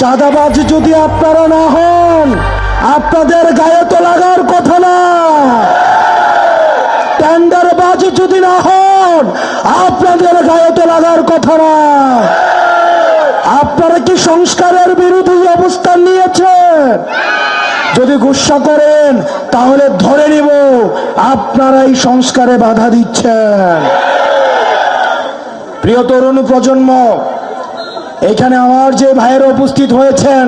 চাঁদাবাজ যদি আপনারা না হন, আপনাদের গায়ে তো লাগার কথা না। টেন্ডারবাজ যদি না হন, আপনাদের গায়ে তো লাগার কথা না। আপনারা কি সংস্কারের বিরোধী অবস্থান নিয়েছেন? যদি গুসা করেন তাহলে ধরে নিব আপনারা এই সংস্কারে বাধা দিচ্ছেন। প্রিয় তরুণ প্রজন্ম, এখানে আমার যে ভাইয়েরা উপস্থিত হয়েছেন,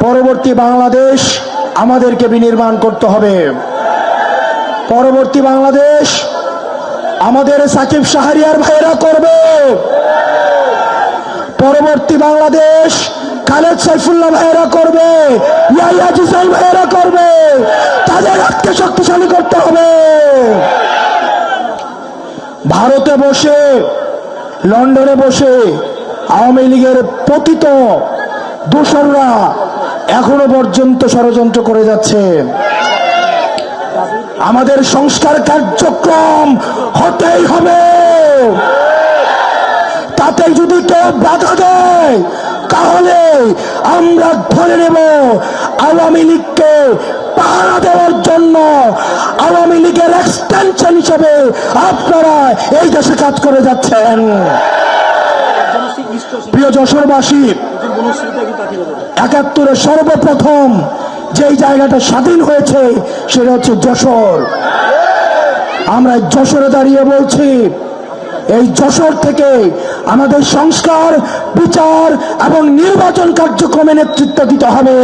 পরবর্তী বাংলাদেশ আমাদেরকে বিনির্মাণ করতে হবে। পরবর্তী বাংলাদেশ আমাদের সাকিব শাহরিয়ার ভাইয়েরা করবে। পরবর্তী বাংলাদেশ খালেদ সাইফুল্লাহ ভাইয়েরা করবে, ইয়াহিয়া জিসাইল ভাইয়েরা করবে। তাদের হাতকে শক্তিশালী করতে হবে। ভারতে বসে, লন্ডনে বসে আওয়ামী লীগের পতিত দোসররা এখনো পর্যন্ত ষড়যন্ত্র করে যাচ্ছে। আমাদের সংস্কার কার্যক্রম হতেই হবে। তাতে যদি কেউ বাধা দেয় তাহলে আমরা ধরে নেব আওয়ামী লীগকে পাহারা দেওয়ার জন্য আওয়ামী লীগের এক্সটেনশন হিসেবে আপনারা এই দেশে কাজ করে যাচ্ছেন। প্রিয় যশোরবাসী, ৭১ সর্বপ্রথম যেই জায়গাটা স্বাধীন হয়েছে সেটা হচ্ছে যশোর। আমরা যশোরে দাঁড়িয়ে বলছি, এই যশোর থেকে আমাদের সংস্কার, বিচার এবং নির্বাচন কার্যক্রমে নেতৃত্ব দিতে হবে।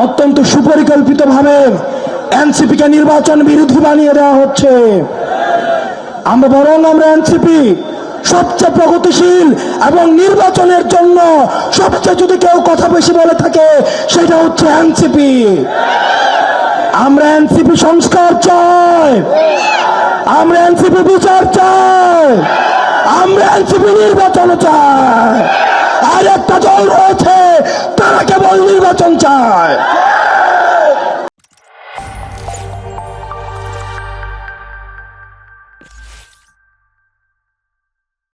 অত্যন্ত সুপরিকল্পিতভাবে এনসিপিকে নির্বাচন বিরোধী বানিয়ে দেওয়া হচ্ছে। আমরা এনসিপি সবচেয়ে প্রগতিশীল এবং নির্বাচনের জন্য সবচেয়ে যদি কেউ কথা বেশি বলে থাকে সেটা হচ্ছে এনসিপি। আমরা এনসিপি সংস্কার চাই, আমরা এনসিপি বিচার চাই, আমরা এনসিপি নির্বাচন চাই। আর একটা দল রয়েছে তারা কেবল নির্বাচন চায়।